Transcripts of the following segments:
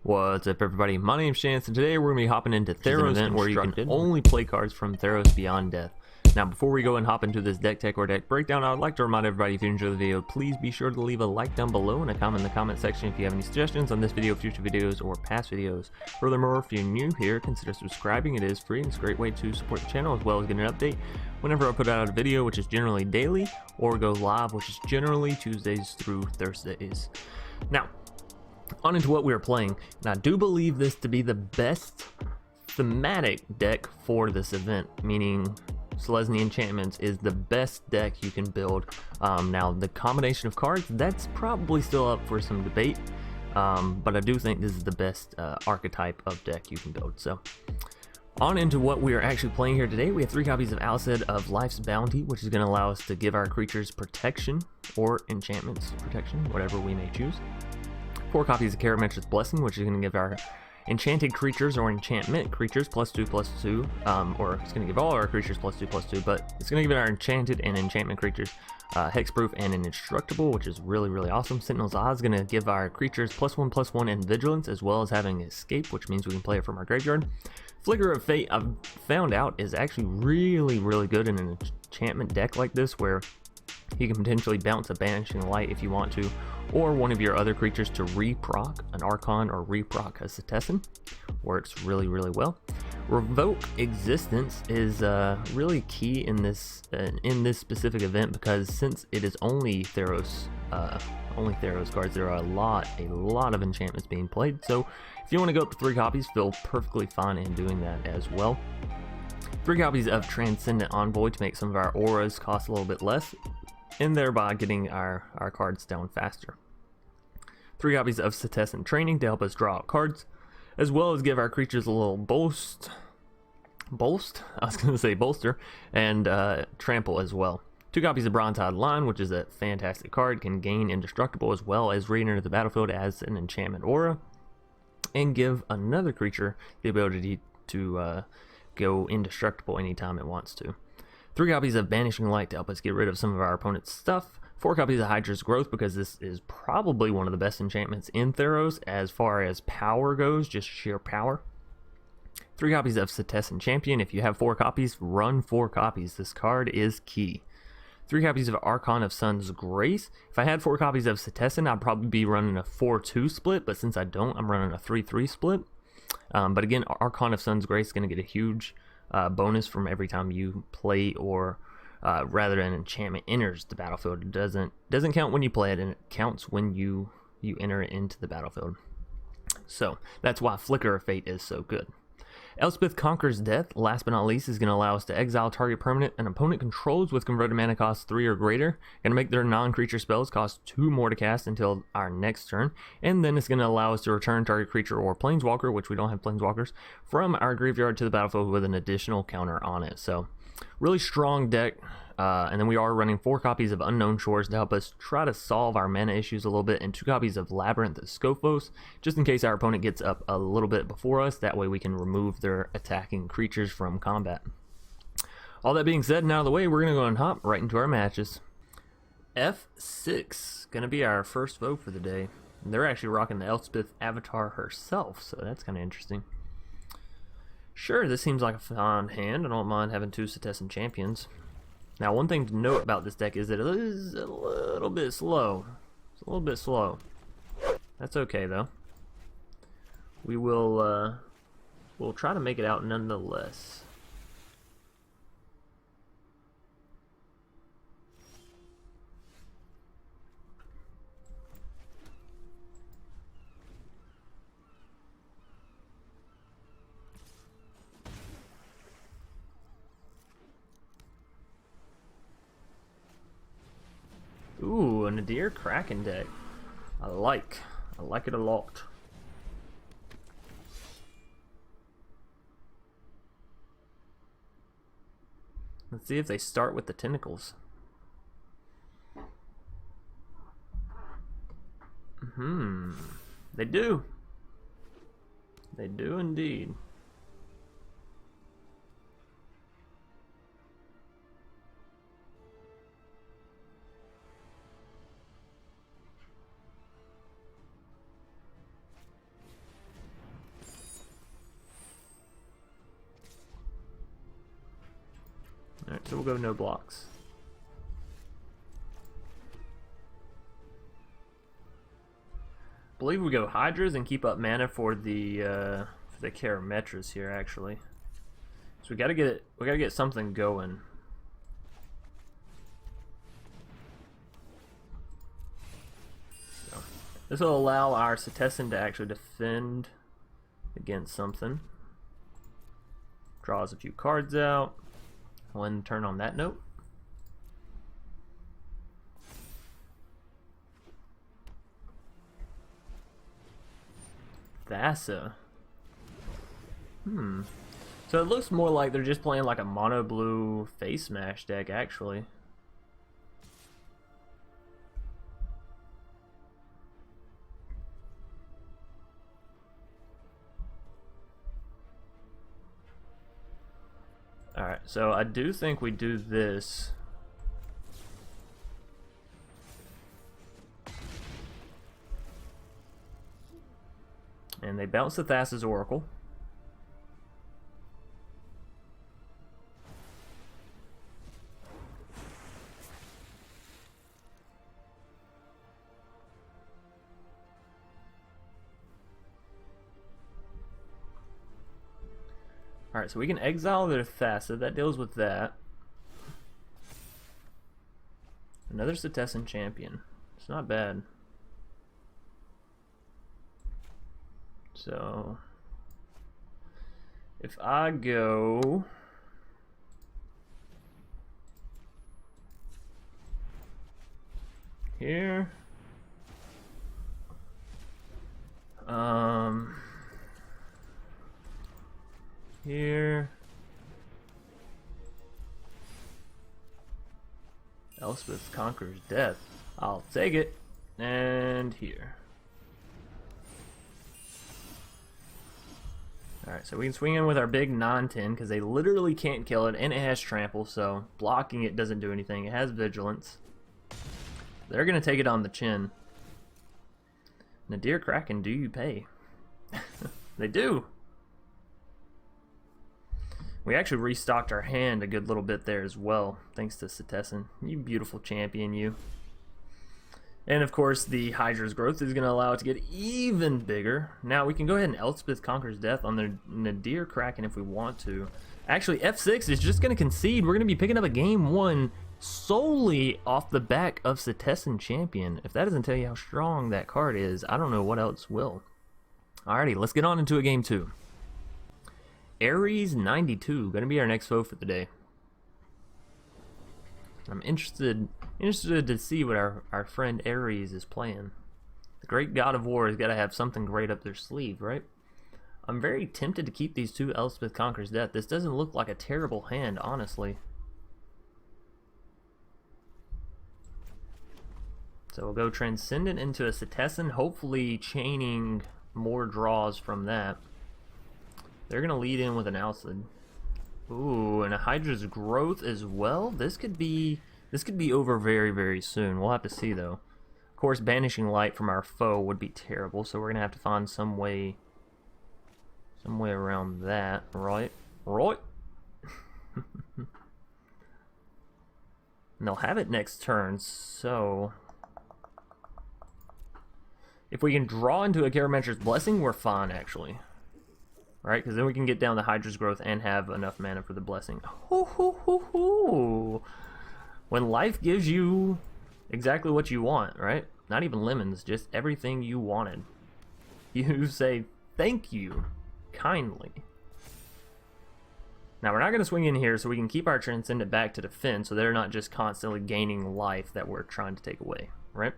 What's up, everybody? My name's Chance, and today we're going to be hopping into Theros Event, where you can only play cards from Theros Beyond Death. Now, before we go and hop into this deck tech or deck breakdown, I would like to remind everybody, if you enjoy the video, please be sure to leave a like down below and a comment in the comment section if you have any suggestions on this video, future videos, or past videos. Furthermore, if you're new here, consider subscribing. It is free and it's a great way to support the channel, as well as get an update whenever I put out a video, which is generally daily, or go live, which is generally Tuesdays through Thursdays. Now, on into what we are playing, and I do believe this to be the best thematic deck for this event, meaning Selesnya Enchantments is the best deck you can build. Now, the combination of cards, that's probably still up for some debate, but I do think this is the best archetype of deck you can build. So, on into what we are actually playing here today. We have 3 copies of Alseid of Life's Bounty, which is going to allow us to give our creatures protection or enchantments protection, whatever we may choose. 4 copies of Karametra's Blessing, which is going to give our enchanted creatures or enchantment creatures +2/+2, or it's going to give all our creatures +2/+2, but it's going to give our enchanted and enchantment creatures hexproof and an indestructible, which is really awesome. Sentinel's Eye is going to give our creatures +1/+1 and vigilance, as well as having escape, which means we can play it from our graveyard. Flicker of Fate, I've found out, is actually really good in an enchantment deck like this, where you can potentially bounce a Banishing Light if you want to, or one of your other creatures to reproc an Archon or reproc a Setessan. Works really well. Revoke Existence is really key in this specific event, because since it is only Theros cards, there are a lot of enchantments being played. So if you want to go up to 3 copies, feel perfectly fine in doing that as well. 3 copies of Transcendent Envoy to make some of our auras cost a little bit less, and thereby getting our cards down faster. 3 copies of Setessan Training to help us draw out cards, as well as give our creatures a little bolster, and trample as well. 2 copies of Bronzehide Lion, which is a fantastic card, can gain indestructible as well as re-enter the battlefield as an enchantment aura, and give another creature the ability to go indestructible anytime it wants to. 3 copies of Banishing Light to help us get rid of some of our opponent's stuff. 4 copies of Hydra's Growth, because this is probably one of the best enchantments in Theros as far as power goes, just sheer power. 3 copies of Setessan Champion. If you have 4 copies, run 4 copies. This card is key. 3 copies of Archon of Sun's Grace. If I had 4 copies of Setessan, I'd probably be running a 4-2 split, but since I don't, I'm running a 3-3 split. But again, Archon of Sun's Grace is going to get a huge bonus from every time you play, or rather an enchantment enters the battlefield. It doesn't count when you play it, and it counts when you enter it into the battlefield. So that's why Flicker of Fate is so good. Elspeth Conquers Death, last but not least, is going to allow us to exile target permanent an opponent controls with converted mana cost 3 or greater. Going to make their non-creature spells cost 2 more to cast until our next turn, and then it's going to allow us to return target creature or planeswalker, which we don't have planeswalkers, from our graveyard to the battlefield with an additional counter on it. So really strong deck. And then we are running 4 copies of Unknown Shores to help us try to solve our mana issues a little bit, and 2 copies of Labyrinth of Skophos, just in case our opponent gets up a little bit before us. That way we can remove their attacking creatures from combat. All that being said and out of the way, we're going to go and hop right into our matches. F6, going to be our first vote for the day. And they're actually rocking the Elspeth avatar herself, so that's kind of interesting. Sure, this seems like a fun hand. I don't mind having 2 Setessan Champions. Now, one thing to note about this deck is that it is a little bit slow. It's a little bit slow. That's okay, though. We will, we'll try to make it out nonetheless. Ooh, a Nadir Kraken deck. I like it a lot. Let's see if they start with the tentacles. They do. They do indeed. So we'll go no blocks. I believe we go Hydras and keep up mana for the Karametras here actually. So we gotta get something going. So this will allow our Setessan to actually defend against something. Draws a few cards out. I'll end turn on that note. Thassa. So it looks more like they're just playing like a mono blue face smash deck actually. Alright, so I do think we do this. And they bounce the Thassa's Oracle. Alright, so we can exile their Thassa. That deals with that. Another Setessan Champion. It's not bad. So if I go here, here, Elspeth conquers death. I'll take it, and here. Alright, so we can swing in with our big non-10 because they literally can't kill it, and it has trample, so blocking it doesn't do anything. It has vigilance. They're going to take it on the chin. Nadir Kraken, do you pay? They do! We actually restocked our hand a good little bit there as well, thanks to Setessan. You beautiful champion, you. And of course, the Hydra's growth is going to allow it to get even bigger. Now we can go ahead and Elspeth Conquers Death on their Nadir Kraken if we want to. Actually, F6 is just going to concede. We're going to be picking up a game 1 solely off the back of Setessan Champion. If that doesn't tell you how strong that card is, I don't know what else will. Alrighty, let's get on into a game 2. Ares 92, going to be our next foe for the day. I'm interested to see what our friend Ares is playing. The great god of war has got to have something great up their sleeve, right? I'm very tempted to keep these two Elspeth Conquers Death. This doesn't look like a terrible hand, honestly. So we'll go Transcendent into a Setessan, hopefully chaining more draws from that. They're going to lead in with an Alseid. Ooh, and a Hydra's growth as well. This could be over very, very soon. We'll have to see though. Of course, banishing light from our foe would be terrible, so we're gonna have to find some way around that, right? Right. And they'll have it next turn, so if we can draw into a Karametra's Blessing, we're fine actually. Right, because then we can get down the Hydra's growth and have enough mana for the blessing. Hoo, hoo, hoo, hoo. When life gives you exactly what you want, right? Not even lemons, just everything you wanted. You say thank you kindly. Now we're not going to swing in here, so we can keep our Transcendent back to defend, so they're not just constantly gaining life that we're trying to take away, right?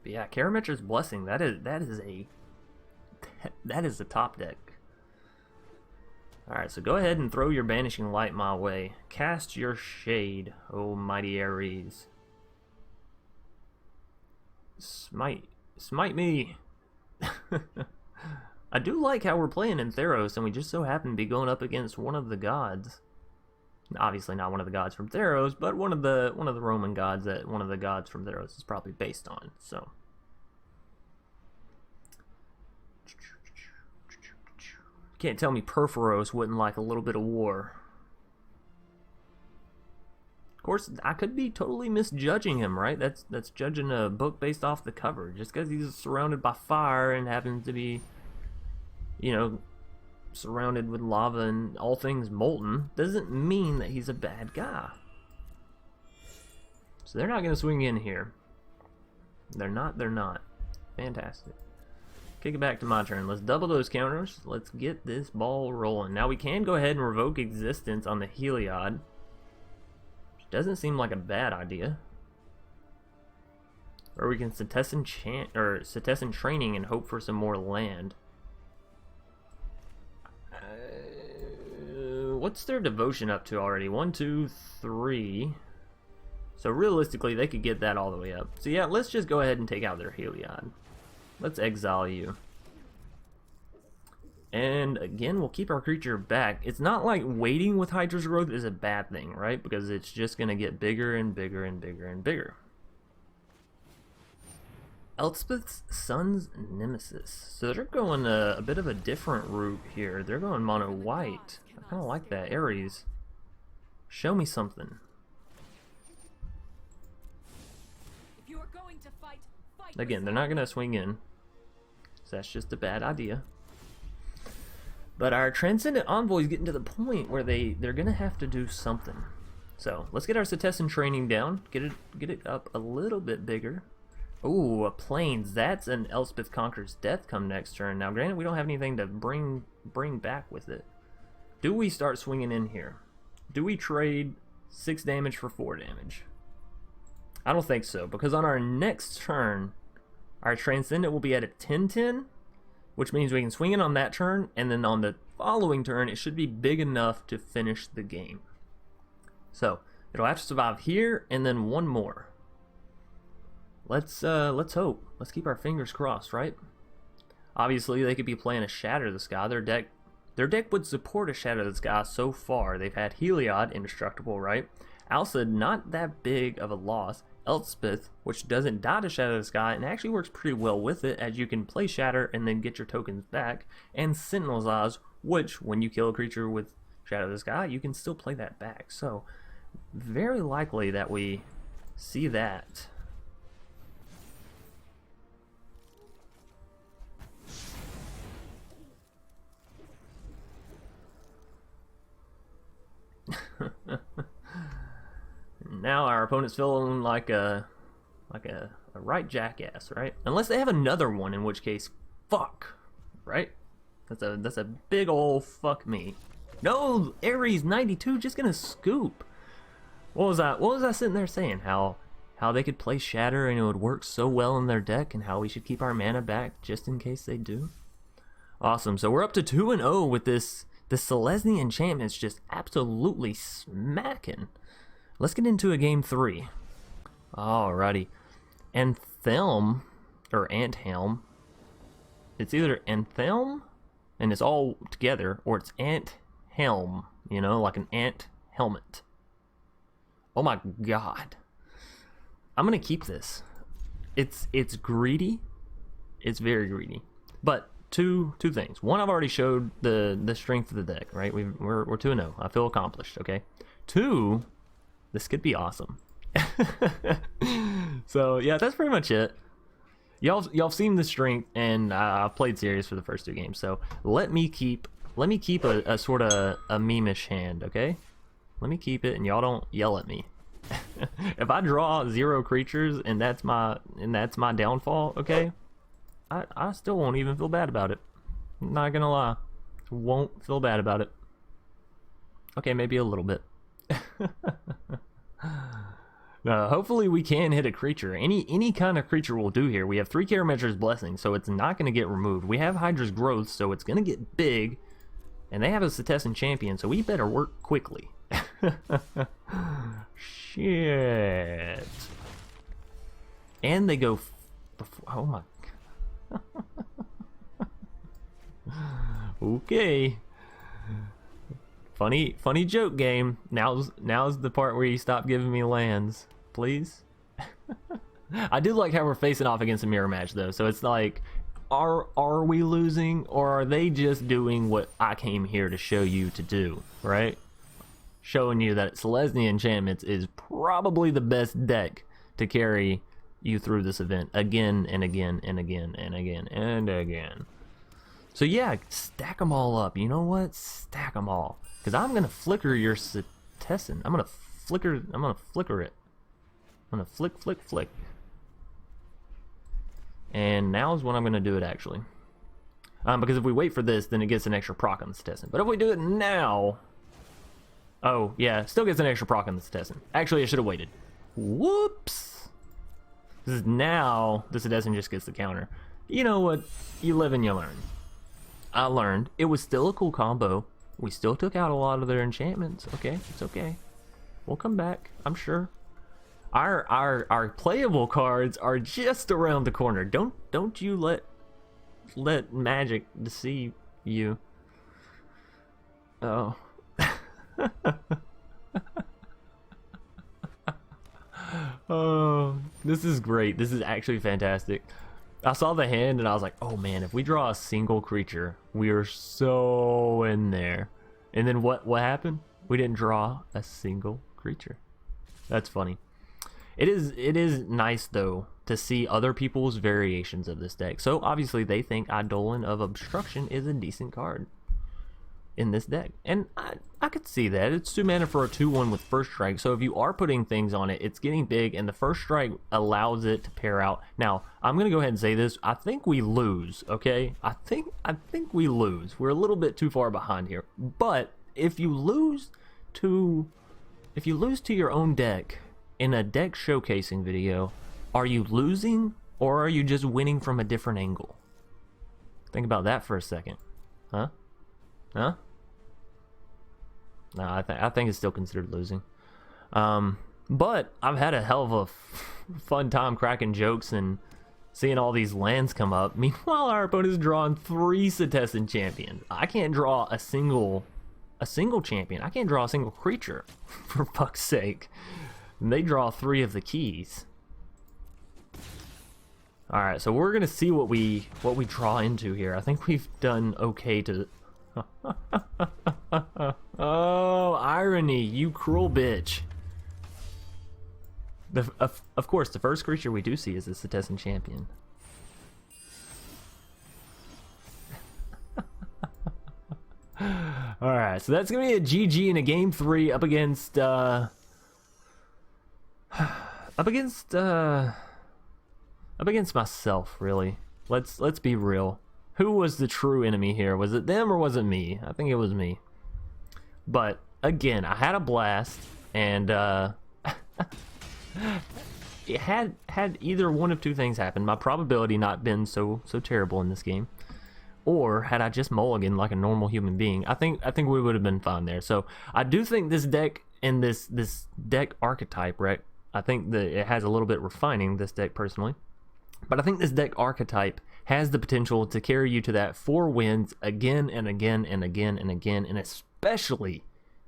But yeah, Karametra's Blessing. That is the top deck. Alright, so go ahead and throw your Banishing Light my way. Cast your shade, O mighty Ares. Smite me. I do like how we're playing in Theros, and we just so happen to be going up against one of the gods. Obviously not one of the gods from Theros, but one of the Roman gods that one of the gods from Theros is probably based on. So can't tell me Perforos wouldn't like a little bit of war. course, I could be totally misjudging him, right? That's judging a book based off the cover. Just because he's surrounded by fire and happens to be, you know, surrounded with lava and all things molten, doesn't mean that he's a bad guy. So they're not going to swing in here. They're not. Fantastic. Kick it back to my turn. Let's double those counters. Let's get this ball rolling. Now we can go ahead and revoke Existence on the Heliod. Which doesn't seem like a bad idea. Or we can Setessan Training and hope for some more land. What's their devotion up to already? 1, 2, 3. So realistically, they could get that all the way up. So yeah, let's just go ahead and take out their Heliod. Let's exile you. And again, we'll keep our creature back. It's not like waiting with Hydra's growth is a bad thing, right? Because it's just going to get bigger and bigger and bigger and bigger. Elspeth's Son's Nemesis. So they're going a bit of a different route here. They're going mono white. I kind of like that. Ares, show me something. If you are going to fight, Again, they're not going to swing in. So that's just a bad idea. But our Transcendent Envoy is getting to the point where they're going to have to do something. So let's get our Setessan Training down. Get it up a little bit bigger. Ooh, a Plains. That's an Elspeth Conquers Death come next turn. Now, granted, we don't have anything to bring back with it. Do we start swinging in here? Do we trade 6 damage for 4 damage? I don't think so, because on our next turn, our Transcendent will be at a 10-10, which means we can swing in on that turn, and then on the following turn, it should be big enough to finish the game. So, it'll have to survive here, and then one more. Let's hope. Let's keep our fingers crossed, right? Obviously, they could be playing a Shatter the Sky. Their deck would support a Shatter the Sky so far. They've had Heliod, indestructible, right? Alseid, not that big of a loss. Elspeth, which doesn't die to Shatter the Sky and actually works pretty well with it, as you can play Shatter and then get your tokens back. And Sentinel's Eyes, which, when you kill a creature with Shatter the Sky, you can still play that back. So, very likely that we see that. Now our opponent's feeling like a right jackass, right? Unless they have another one, in which case, fuck, right? That's a big ol' fuck me. No, Ares 92 just gonna scoop. What was I sitting there saying? How they could play Shatter and it would work so well in their deck, and how we should keep our mana back just in case they do. Awesome. So we're up to 2-0 with this. The Setessan enchantment's just absolutely smacking. Let's get into a game 3. Alrighty. Anthelm, or Anthelm. It's either Anthelm, and it's all together, or it's Anthelm, you know, like an ant helmet. Oh my god. I'm gonna keep this. It's greedy. It's very greedy. But two things. One, I've already showed the strength of the deck, right? We're 2-0. I feel accomplished, okay? 2, this could be awesome. So yeah, that's pretty much it. Y'all seen the strength, and I've played serious for the first 2 games. So let me keep a sort of a meme-ish hand, okay? Let me keep it, and y'all don't yell at me. If I draw 0 creatures and that's my downfall, okay? I still won't even feel bad about it. I'm not gonna lie. Won't feel bad about it. Okay, maybe a little bit. Hopefully we can hit a creature. Any kind of creature will do here. We have 3 Karametra's Blessing, so it's not going to get removed. We have Hydra's Growth, so it's going to get big. And they have a Setessan Champion, so we better work quickly. Shit. And they go before. Oh my. Okay. Funny joke game. Now's the part where you stop giving me lands, please. I do like how we're facing off against a mirror match though, so it's like, are we losing, or are they just doing what I came here to show you to do, right? showing you that Selesnya Enchantments is probably the best deck to carry you through this event again and again and again and again and again. So yeah, stack them all up. You know what? Stack them all. Because I'm going to flicker your Setessan. I'm going to flicker it. I'm going to flick. And now's when I'm going to do it, actually. Because if we wait for this, then it gets an extra proc on the Setessan. But if we do it now... Oh, yeah, still gets an extra proc on the Setessan. Actually, I should have waited. Whoops! Because now, the Setessan just gets the counter. You know what? You live and you learn. I learned. It was still a cool combo. We still took out a lot of their enchantments. Okay, it's okay. We'll come back, I'm sure. Our playable cards are just around the corner. Don't you let magic deceive you. Oh. Oh, this is great. This is actually fantastic. I saw the hand and I was like, oh man, if we draw a single creature, we are so in there. And then what happened? We didn't draw a single creature. That's funny. It is nice though to see other people's variations of this deck. So obviously they think Eidolon of Obstruction is a decent card in this deck, and I could see that. It's 2 mana for a 2/1 with first strike, so if you are putting things on it, it's getting big, and the first strike allows it to pair out. Now I'm gonna go ahead and say this: I think we lose. Okay, I think we lose. We're a little bit too far behind here, but if you lose to your own deck in a deck showcasing video, are you losing or are you just winning from a different angle? Think about that for a second. Huh? No, I think it's still considered losing. But I've had a hell of a fun time cracking jokes and seeing all these lands come up. Meanwhile, our opponent is drawing 3 Setessan Champions. I can't draw a single champion. I can't draw a single creature, for fuck's sake. And they draw 3 of the keys. All right, so we're gonna see what we draw into here. I think we've done okay to. Oh, irony, you cruel bitch. Of course, the first creature we do see is the Setessan Champion. Alright, so that's gonna be a GG in a game 3 up against myself, really. Let's be real. Who was the true enemy here? Was it them or was it me? I think it was me. But again, I had a blast, and it had either one of 2 things happen. My probability not been so terrible in this game, or had I just mulliganed like a normal human being, I think we would have been fine there. So I do think this deck and this deck archetype, right? I think that it has a little bit refining this deck personally, but I think this deck archetype has the potential to carry you to that 4 wins again and again and again and again, and especially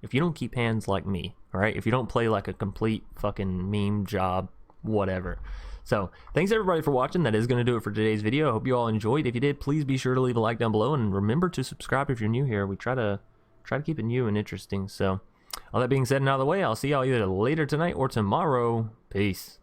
if you don't keep hands like me, all right? If you don't play like a complete fucking meme job, whatever. So thanks everybody for watching. That is going to do it for today's video. I hope you all enjoyed. If you did, please be sure to leave a like down below, and remember to subscribe if you're new here. We try to keep it new and interesting. So all that being said and out of the way, I'll see y'all either later tonight or tomorrow. Peace.